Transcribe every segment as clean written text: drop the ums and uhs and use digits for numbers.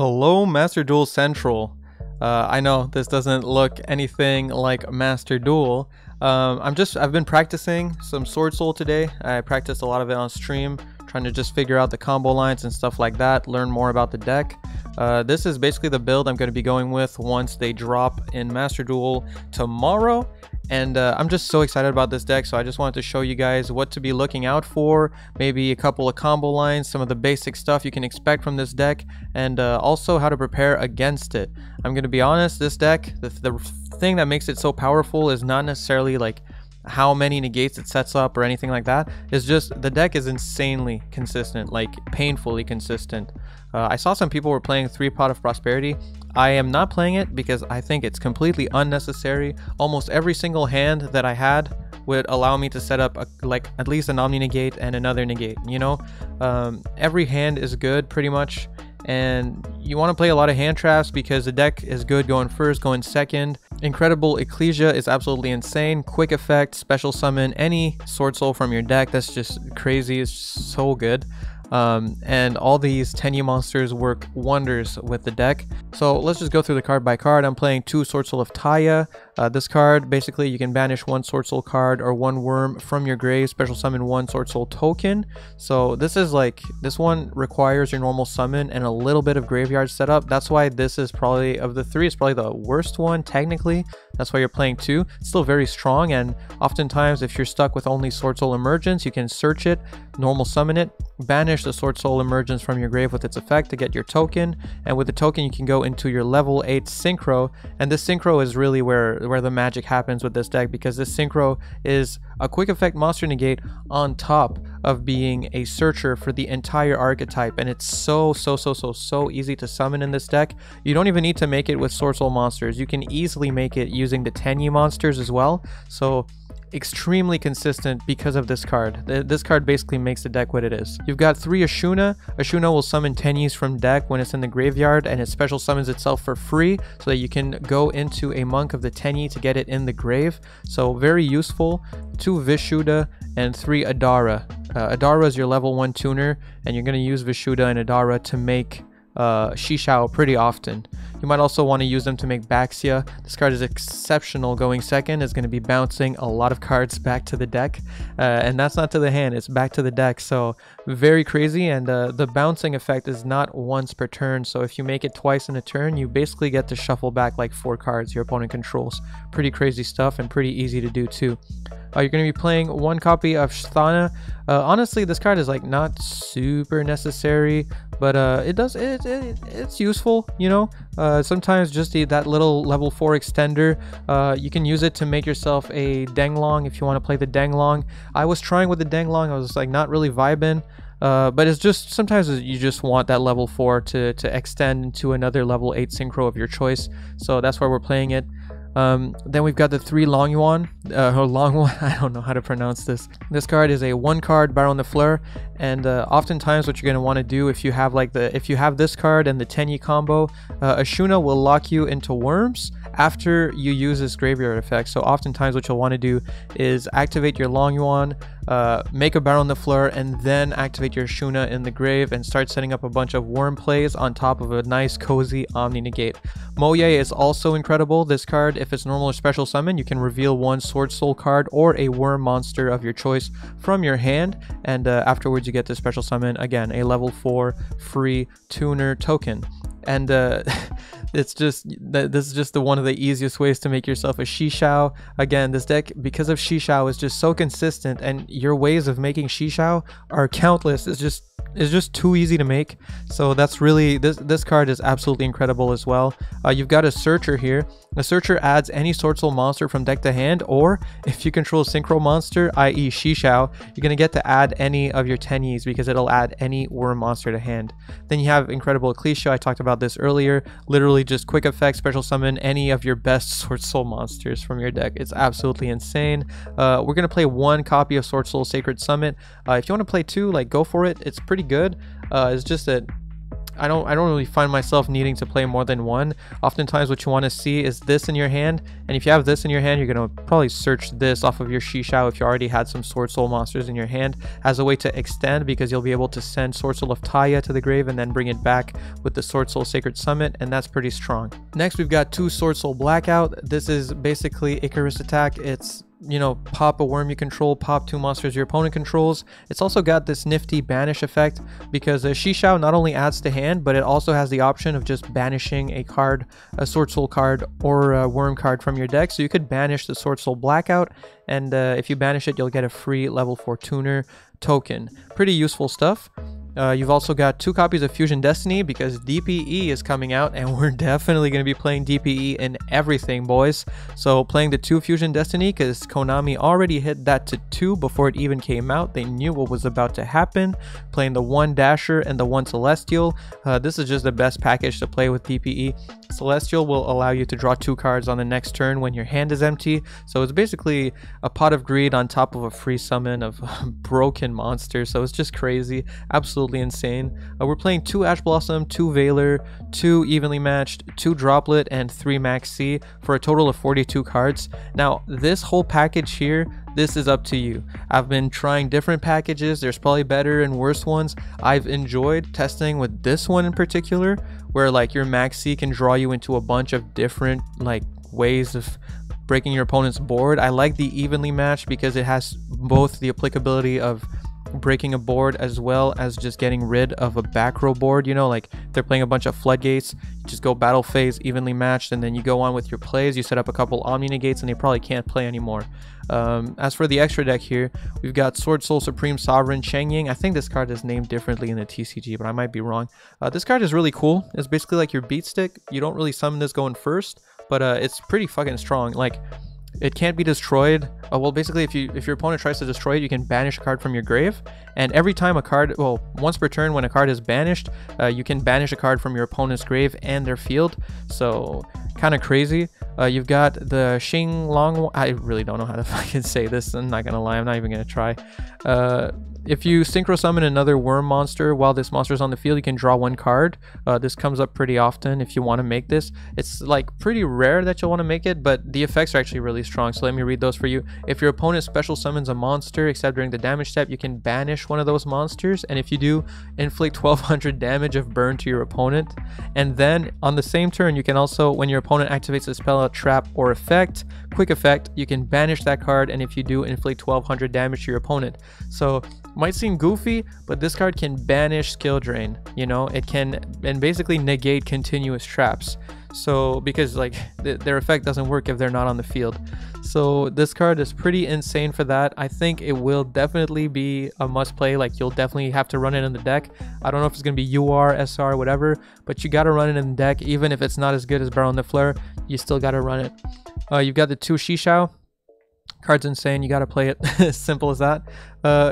Hello, Master Duel Central. I know this doesn't look anything like Master Duel. I've been practicing some Sword Soul today. I practiced a lot of it on stream, trying to just figure out the combo lines and stuff like that, learn more about the deck. This is basically the build I'm going to be going with once they drop in Master Duel tomorrow. And I'm just so excited about this deck, so I just wanted to show you guys what to be looking out for, maybe a couple of combo lines, some of the basic stuff you can expect from this deck, and also how to prepare against it. I'm going to be honest, this deck, the thing that makes it so powerful is not necessarily like how many negates it sets up or anything like that. It's just the deck is insanely consistent, like painfully consistent. I saw some people were playing 3 Pot of Prosperity. I am not playing it because I think it's completely unnecessary. Almost every single hand that I had would allow me to set up like at least an Omni negate and another negate, you know. Every hand is good pretty much, and you want to play a lot of hand traps because the deck is good going first, going second. Incredible Ecclesia is absolutely insane. Quick effect, special summon any Sword Soul from your deck. That's just crazy. It's so good. And all these Tenyi monsters work wonders with the deck. So let's just go through the card by card. I'm playing 2 Sword Soul of Taya. This card, basically you can banish 1 Sword Soul card or 1 worm from your grave, special summon 1 Sword Soul token. So this is like, this one requires your normal summon and a little bit of graveyard setup. That's why this is probably, of the 3, it's probably the worst one technically. That's why you're playing 2. It's still very strong, and oftentimes if you're stuck with only Sword Soul Emergence, you can search it, normal summon it, banish the Sword Soul Emergence from your grave with its effect to get your token, and with the token you can go into your level 8 Synchro. And this Synchro is really where the magic happens with this deck, because this Synchro is a quick effect monster negate on top of being a searcher for the entire archetype, and it's so easy to summon in this deck. You don't even need to make it with Sword Soul monsters. You can easily make it using the Tenyi monsters as well. So extremely consistent because of this card. This card basically makes the deck what it is. You've got 3 Ashuna. Ashuna will summon Tenyis from deck when it's in the graveyard, and it special summons itself for free so that you can go into a Monk of the Tenyi to get it in the grave. So very useful. 2 Vishuddha and 3 Adara. Adara is your level 1 tuner, and you're going to use Vishuddha and Adara to make YuGiOh pretty often. You might also want to use them to make Baxia. This card is exceptional going second. It's going to be bouncing a lot of cards back to the deck, and that's not to the hand, it's back to the deck. So very crazy, and the bouncing effect is not once per turn, so if you make it twice in a turn, you basically get to shuffle back like 4 cards your opponent controls. Pretty crazy stuff and pretty easy to do too. You're going to be playing 1 copy of Sthana. Honestly, this card is like not super necessary, but it's useful, you know. Sometimes just that little level 4 extender, you can use it to make yourself a Denglong if you want to play the Denglong. I was trying with the Denglong, I was like not really vibing. But it's just, sometimes you just want that level 4 to extend into another level 8 Synchro of your choice. So that's why we're playing it. Then we've got the 3 Longyuan, I don't know how to pronounce this. This card is a 1 card Baron de Fleur, and oftentimes what you're going to want to do if you have this card and the Tenyi combo, Ashuna will lock you into worms after you use this graveyard effect. So oftentimes what you'll want to do is activate your Longyuan, make a Baron de Fleur, and then activate your Ashuna in the grave and start setting up a bunch of worm plays on top of a nice cozy Omni negate. Moye is also incredible. This card, if it's normal or special summon, you can reveal 1 Sword Soul card or a worm monster of your choice from your hand, and afterwards you get to special summon again a level 4 free tuner token. And this is just one of the easiest ways to make yourself a YuGiOh. Again, this deck, because of YuGiOh, is just so consistent, and your ways of making YuGiOh are countless. It's just too easy to make. So that's really, this card is absolutely incredible as well. You've got a Searcher here. A Searcher adds any Sword Soul monster from deck to hand, or if you control Synchro monster, i.e. YuGiOh, you're going to get to add any of your Tenyis because it'll add any worm monster to hand. Then you have Incredible Ecclesia. I talked about this earlier. Literally just quick effect, special summon any of your best Sword Soul monsters from your deck. It's absolutely insane. We're going to play 1 copy of Sword Soul Sacred Summit. If you want to play 2, like, go for it. It's pretty good. It's just that I don't really find myself needing to play more than one. Oftentimes what you want to see is this in your hand, and if you have this in your hand, you're going to probably search this off of your YuGiOh if you already had some Sword Soul monsters in your hand as a way to extend, because you'll be able to send Sword Soul of Taya to the grave and then bring it back with the Sword Soul Sacred Summit, and that's pretty strong. Next, we've got 2 Sword Soul Blackout. This is basically Icarus attack. It's, you know, pop a worm you control, pop 2 monsters your opponent controls. It's also got this nifty banish effect, because YuGiOh not only adds to hand, but it also has the option of just banishing a card, a Sword Soul card or a worm card from your deck. So you could banish the Sword Soul Blackout, and if you banish it, you'll get a free level 4 tuner token. Pretty useful stuff. You've also got 2 copies of Fusion Destiny, because DPE is coming out, and we're definitely going to be playing DPE in everything, boys. So playing the 2 Fusion Destiny, because Konami already hit that to 2 before it even came out. They knew what was about to happen. Playing the 1 Dasher and the 1 Celestial. This is just the best package to play with DPE. Celestial will allow you to draw 2 cards on the next turn when your hand is empty. So it's basically a Pot of Greed on top of a free summon of broken monsters. So it's just crazy. Absolutely insane. We're playing 2 Ash Blossom, 2 Veiler, 2 Evenly Matched, 2 Droplet, and 3 Max C for a total of 42 cards. Now, this whole package here, this is up to you. I've been trying different packages. There's probably better and worse ones. I've enjoyed testing with this one in particular, where like your Max C can draw you into a bunch of different like ways of breaking your opponent's board. I like the Evenly Matched because it has both the applicability of breaking a board as well as just getting rid of a back row board. You know, like they're playing a bunch of floodgates, you just go battle phase, Evenly Matched, and then you go on with your plays. You set up a couple Omni Negates and they probably can't play anymore. As for the extra deck here, we've got Sword Soul Supreme Sovereign Chengying. I think this card is named differently in the TCG, but I might be wrong. This card is really cool. It's basically like your beat stick. You don't really summon this going first, but it's pretty fucking strong. Like, it can't be destroyed. Well, basically, if your opponent tries to destroy it, you can banish a card from your grave. And every time a card, well, once per turn when a card is banished, you can banish a card from your opponent's grave and their field. So, kind of crazy. You've got the Xing Long. I really don't know how to fucking say this. I'm not gonna lie. I'm not even gonna try. If you synchro summon another worm monster while this monster is on the field, you can draw 1 card. This comes up pretty often if you want to make this. It's like pretty rare that you'll want to make it, but the effects are actually really strong. So let me read those for you. If your opponent special summons a monster, except during the damage step, you can banish one of those monsters. And if you do, inflict 1200 damage of burn to your opponent. And then on the same turn, you can also, when your opponent activates a spell, a trap, or effect, quick effect, you can banish that card. And if you do, inflict 1200 damage to your opponent. So might seem goofy, but this card can banish skill drain. You know, it can, and basically negate continuous traps. So because like their effect doesn't work if they're not on the field. So this card is pretty insane for that. I think it will definitely be a must play. Like, you'll definitely have to run it in the deck. I don't know if it's gonna be UR, SR, whatever, but you gotta run it in the deck. Even if it's not as good as Baron the Flare, you still gotta run it. You've got the 2 YuGiOh. Card's insane, you gotta play it. Simple as that.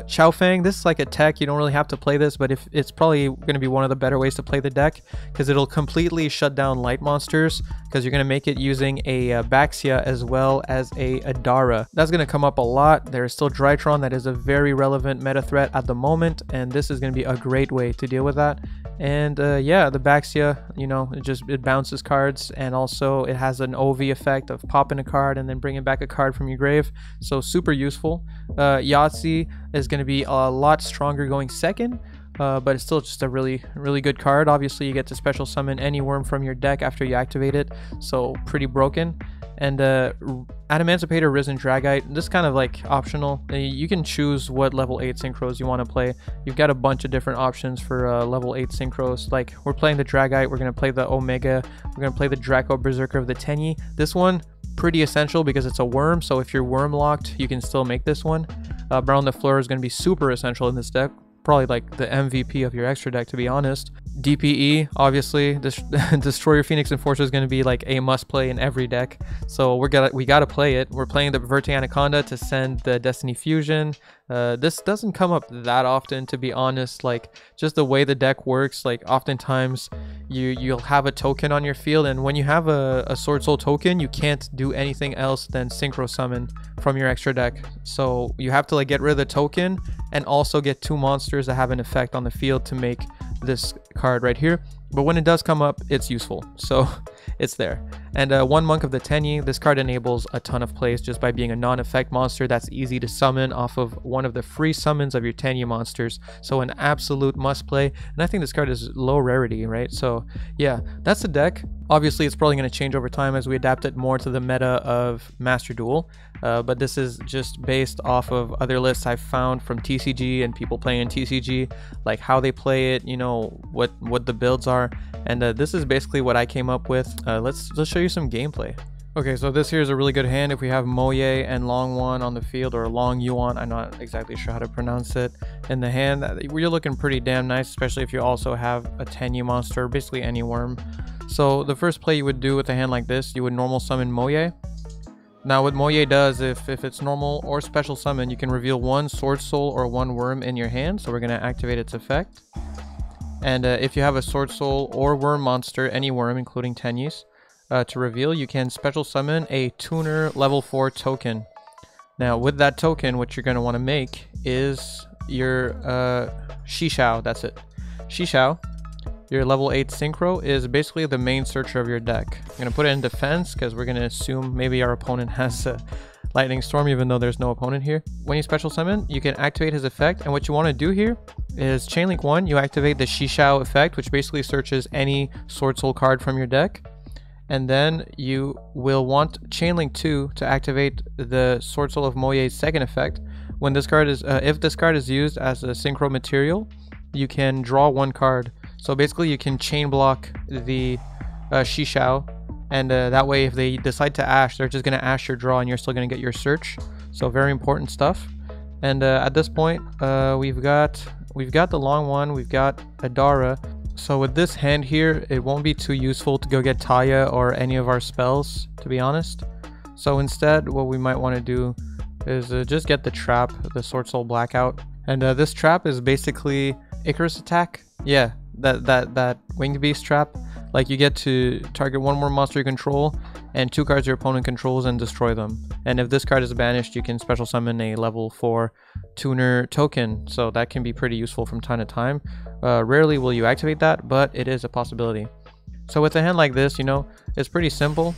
Chao Fang, this is like a tech. You don't really have to play this, but if it's probably going to be one of the better ways to play the deck, because it'll completely shut down light monsters, because you're going to make it using a Baxia as well as a Adara. That's going to come up a lot. There's still Drytron, that is a very relevant meta threat at the moment, and this is going to be a great way to deal with that. And yeah, the Baxia, you know, it bounces cards, and also it has an OV effect of popping a card and then bringing back a card from your grave. So super useful. Yahtzee is going to be a lot stronger going second, but it's still just a really good card. Obviously, you get to special summon any worm from your deck after you activate it, so pretty broken. And Adamancipator, Risen Dragite, this kind of like optional. You can choose what level 8 synchros you want to play. You've got a bunch of different options for level 8 synchros. Like, we're playing the Dragite, we're going to play the Omega, we're going to play the Draco Berserker of the Tenyi. This one, pretty essential because it's a worm, so if you're worm locked, you can still make this one. Baron the Fleur is going to be super essential in this deck. Probably like the MVP of your extra deck, to be honest. DPE, obviously, Destroyer Phoenix Enforcer is going to be like a must play in every deck, so we gotta play it. We're playing the Verti Anaconda to send the Destiny Fusion. This doesn't come up that often, to be honest. Like, just the way the deck works, like oftentimes you'll have a token on your field, and when you have a Sword Soul token, you can't do anything else than synchro summon from your extra deck. So you have to like get rid of the token and also get 2 monsters that have an effect on the field to make this card right here. But when it does come up, it's useful, so it's there. And one Monk of the Tenyi, this card enables a ton of plays just by being a non-effect monster that's easy to summon off of one of the free summons of your Tenyi monsters. So an absolute must play, and I think this card is low rarity, right? So yeah, that's the deck. Obviously, it's probably going to change over time as we adapt it more to the meta of Masterduel, but this is just based off of other lists I've found from TCG and people playing in TCG, like how they play it, you know, what the builds are, and this is basically what I came up with. Let's show you some gameplay. Okay, so this here is a really good hand if we have Moye and Long One on the field, or Long Yuan, I'm not exactly sure how to pronounce it, in the hand. We're looking pretty damn nice, especially if you also have a Tenyi monster, basically any worm. So the first play you would do with a hand like this, you would normal summon Moye. Now what Moye does, if it's normal or special summon, you can reveal one Sword Soul or one worm in your hand, so we're going to activate its effect. And if you have a Sword Soul or worm monster, any worm including Tenyis, to reveal, you can special summon a tuner level 4 token. Now with that token, what you're going to want to make is your YuGiOh, that's it. YuGiOh, your level 8 synchro, is basically the main searcher of your deck. I'm going to put it in defense because we're going to assume maybe our opponent has a Lightning Storm, even though there's no opponent here. When you special summon, you can activate his effect, and what you want to do here is Chainlink 1, you activate the YuGiOh effect, which basically searches any Sword Soul card from your deck. And then you will want Chainlink 2 to activate the Sword Soul of Moye's second effect. When this card is, if this card is used as a synchro material, you can draw one card. So basically you can chain block the YuGiOh, and that way if they decide to Ash, they're just going to Ash your draw and you're still going to get your search. So very important stuff. And at this point, we've got the Long One, we've got Adara. So with this hand here, it won't be too useful to go get Taya or any of our spells, to be honest. So instead, what we might want to do is just get the trap, the Sword Soul Blackout. And this trap is basically Icarus attack. Yeah, that Winged Beast trap. Like, you get to target one more monster you control and 2 cards your opponent controls and destroy them. And if this card is banished, you can special summon a level 4 tuner token. So that can be pretty useful from time to time. Rarely will you activate that, but it is a possibility. So with a hand like this, you know, it's pretty simple.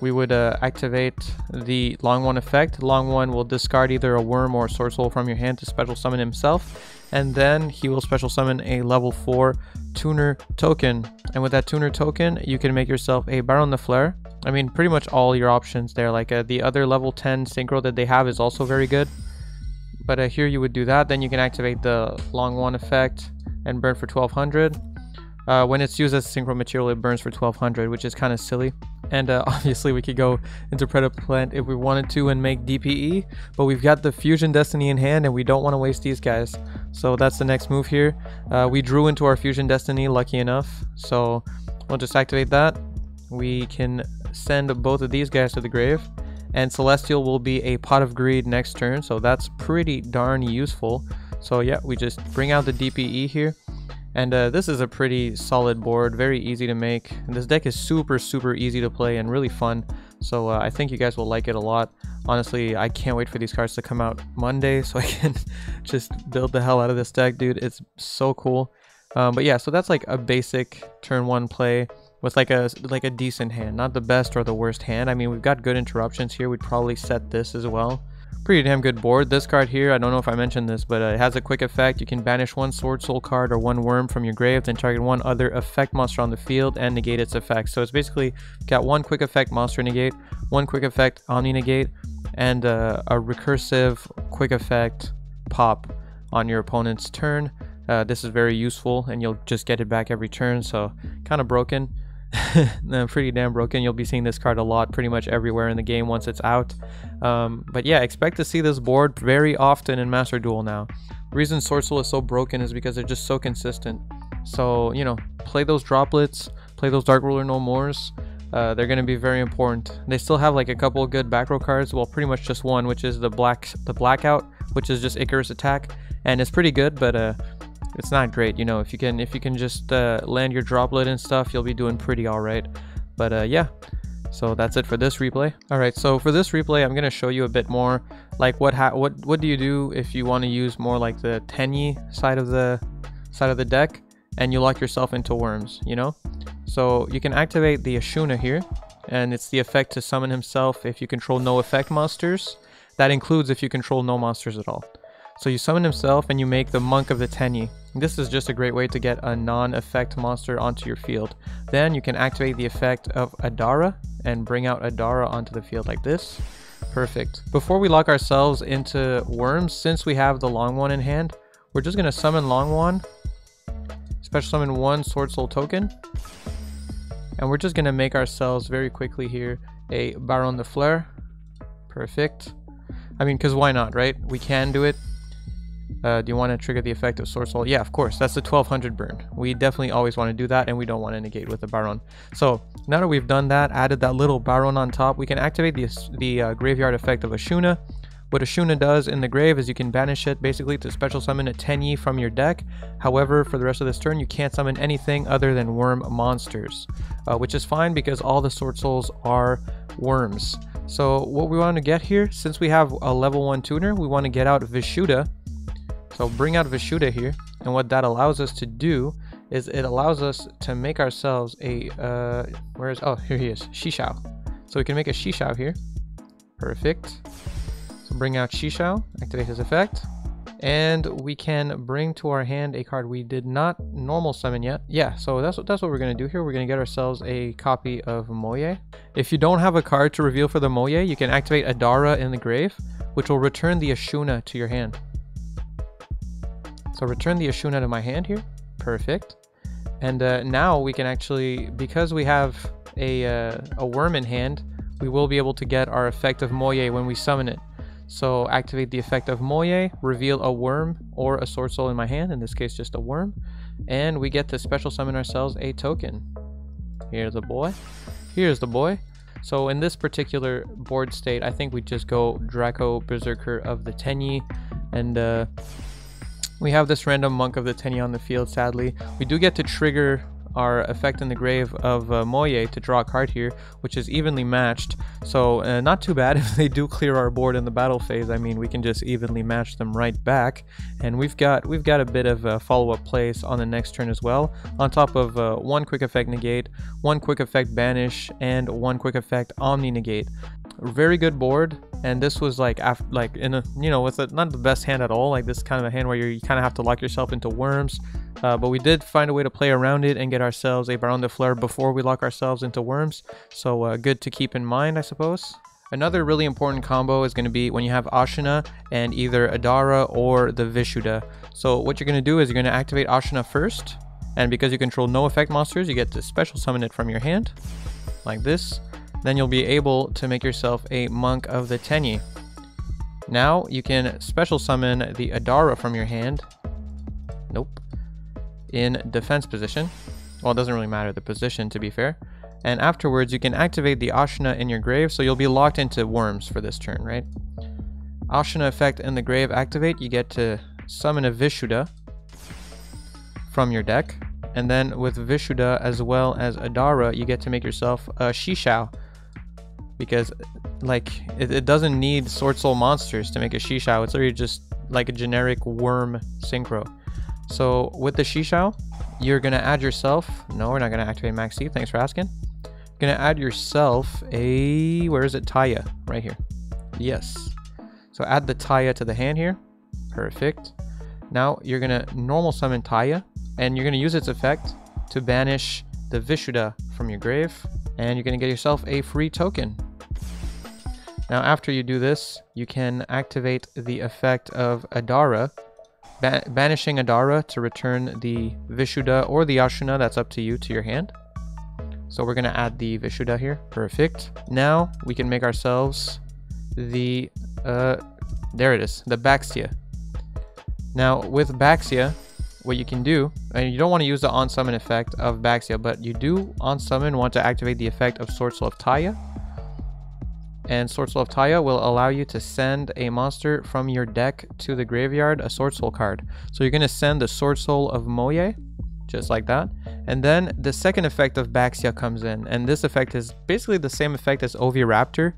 We would activate the Long One effect. Long One will discard either a worm or a Sword Soul from your hand to special summon himself, and then he will special summon a level 4 tuner token. And with that tuner token, you can make yourself a Baron the Flare. I mean, pretty much all your options there. Like the other level 10 synchro that they have is also very good. But here you would do that. Then you can activate the Long One effect and burn for 1200. When it's used as synchro material, it burns for 1200, which is kind of silly. And obviously we could go into Predaplant if we wanted to and make DPE, but we've got the Fusion Destiny in hand and we don't want to waste these guys. So that's the next move here. We drew into our Fusion Destiny, lucky enough. So we'll just activate that. We can send both of these guys to the grave. And Celestial will be a Pot of Greed next turn, so that's pretty darn useful. So yeah, we just bring out the DPE here. And this is a pretty solid board, very easy to make. And this deck is super easy to play and really fun. So I think you guys will like it a lot. Honestly, I can't wait for these cards to come out Monday so I can just build the hell out of this deck, dude. It's so cool. But yeah, so that's like a basic turn 1 play with like a decent hand, not the best or the worst hand. I mean, we've got good interruptions here. We'd probably set this as well. Pretty damn good board. This card here, I don't know if I mentioned this, but it has a quick effect. You can banish one Sword Soul card or one worm from your grave, then target one other effect monster on the field and negate its effect. So it's basically got one quick effect monster negate, one quick effect omni negate, and a recursive quick effect pop on your opponent's turn. This is very useful and you'll just get it back every turn, so kind of broken. Pretty damn broken. You'll be seeing this card a lot pretty much everywhere in the game once it's out. But yeah, expect to see this board very often in Masterduel now. The reason Sword Soul is so broken is because they're just so consistent. So, you know, play those droplets, play those Dark Ruler No Mores. They're going to be very important. They still have like a couple of good back row cards, well, pretty much just one, which is the Blackout, which is just Icarus attack, and it's pretty good, but it's not great. You know, if you can just land your droplet and stuff, you'll be doing pretty all right. But yeah, so that's it for this replay. All right, so for this replay, I'm gonna show you a bit more like what do you do if you want to use more like the Tenyi side of the deck, and you lock yourself into worms, you know? So you can activate the Ashuna here, and it's the effect to summon himself if you control no effect monsters. That includes if you control no monsters at all. So you summon himself and you make the Monk of the Tenyi. This is just a great way to get a non-effect monster onto your field. Then you can activate the effect of Adara and bring out Adara onto the field like this. Perfect. Before we lock ourselves into worms, since we have the Long One in hand, we're just going to summon Long One, special summon one Sword Soul token, and we're just going to make ourselves very quickly here a Baron de Fleur. Perfect. I mean, because why not, right? We can do it. Do you want to trigger the effect of Sword Soul? Yeah, of course. That's the 1200 burn. We definitely always want to do that, and we don't want to negate with the Baron. So now that we've done that, added that little Baron on top, we can activate the graveyard effect of Ashuna. What Ashuna does in the grave is you can banish it basically to special summon a Tenyi from your deck. However, for the rest of this turn, you can't summon anything other than worm monsters, which is fine because all the Sword Souls are worms. So what we want to get here, since we have a level 1 tuner, we want to get out Vishuddha. So bring out Vishuddha here, and what that allows us to do is it allows us to make ourselves a, oh, here he is, YuGiOh. So we can make a YuGiOh here. Perfect. So bring out YuGiOh, activate his effect, and we can bring to our hand a card we did not normal summon yet. Yeah, so that's what we're going to do here. We're going to get ourselves a copy of Moye. If you don't have a card to reveal for the Moye, you can activate Adara in the grave, which will return the Ashuna to your hand. So return the Ashuna to my hand here. Perfect. And now we can actually, because we have a worm in hand, we will be able to get our effect of Moye when we summon it. So activate the effect of Moye, reveal a worm or a Sword Soul in my hand, in this case just a worm, and we get to special summon ourselves a token. Here's the boy. Here's the boy. So in this particular board state, I think we just go Draco Berserker of the Tenyi, and we have this random Monk of the Tenyi on the field, sadly. We do get to trigger our effect in the grave of Moye to draw a card here, which is evenly matched. So not too bad if they do clear our board in the battle phase. I mean, we can just evenly match them right back. And we've got a bit of follow-up plays on the next turn as well, on top of one quick effect negate, one quick effect banish, and one quick effect omni negate. Very good board. And this was like in a, you know, with not the best hand at all. Like this kind of a hand where you kind of have to lock yourself into worms, but we did find a way to play around it and get ourselves a Baron de Fleur before we lock ourselves into worms. So good to keep in mind, I suppose. Another really important combo is going to be when you have Ashuna and either Adara or the Vishuddha. So what you're going to do is you're going to activate Ashuna first, and because you control no effect monsters, you get to special summon it from your hand like this. Then you'll be able to make yourself a Monk of the Tenyi. Now you can special summon the Adara from your hand. Nope. In defense position. Well, it doesn't really matter the position, to be fair. And afterwards, you can activate the Ashuna in your grave, so you'll be locked into worms for this turn, right? Ashuna effect in the grave activate. You get to summon a Vishuddha from your deck. And then with Vishuddha as well as Adara, you get to make yourself a YuGiOh. Because like it doesn't need Sword Soul monsters to make a YuGiOh. It's literally just like a generic worm synchro. So with the YuGiOh, you're gonna add yourself. No, we're not gonna activate Max C. Thanks for asking. You're gonna add yourself a, where is it? Taya, right here. Yes. So add the Taya to the hand here. Perfect. Now you're gonna normal summon Taya, and you're gonna use its effect to banish the Vishuddha from your grave, and you're gonna get yourself a free token. Now after you do this, you can activate the effect of Adara, banishing Adara to return the Vishuddha or the Ashuna, that's up to you, to your hand. So we're going to add the Vishuddha here. Perfect. Now we can make ourselves the, there it is, the Baxia. Now with Baxia, what you can do, and you don't want to use the on summon effect of Baxia, but you do on summon want to activate the effect of Sword Soul of Taya. And Sword Soul of Taya will allow you to send a monster from your deck to the graveyard, a Sword Soul card. So you're going to send the Sword Soul of Moye, just like that. And then the second effect of Baxia comes in, and this effect is basically the same effect as Oviraptor.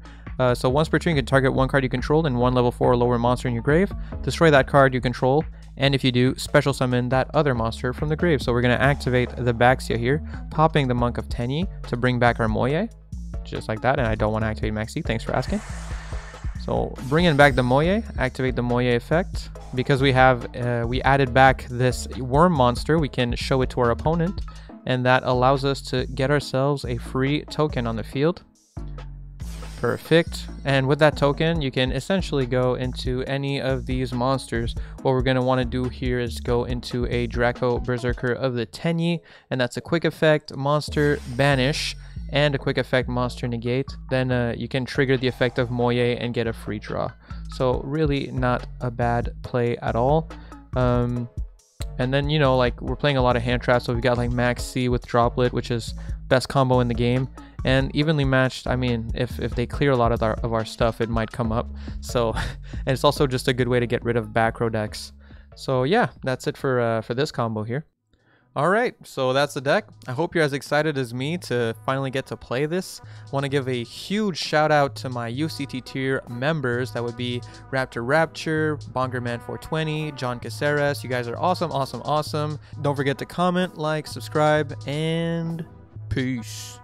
So once per turn, you can target one card you control and one level 4 or lower monster in your grave, destroy that card you control, And if you do, special summon that other monster from the grave. So we're going to activate the Baxia here, popping the Monk of Tenyi to bring back our Moye, just like that. And I don't want to activate Maxi, thanks for asking. So bringing back the Moye, activate the Moye effect. Because we added back this worm monster, we can show it to our opponent, and that allows us to get ourselves a free token on the field. Perfect. And with that token, you can essentially go into any of these monsters. What we're going to want to do here is go into a Draco Berserker of the Tenyi, and that's a quick effect monster banish and a quick effect monster negate. Then you can trigger the effect of Moye and get a free draw. So really not a bad play at all. And then, you know, like we're playing a lot of hand traps, so we've got like Max C with Droplet, which is best combo in the game, and evenly matched. I mean, if they clear a lot of our stuff, it might come up. So, and it's also just a good way to get rid of back row decks. So yeah, that's it for this combo here. Alright, so that's the deck. I hope you're as excited as me to finally get to play this. I want to give a huge shout out to my UCT tier members. That would be Raptor Rapture, Bongerman420, John Caceres. You guys are awesome, awesome, awesome. Don't forget to comment, like, subscribe, and peace.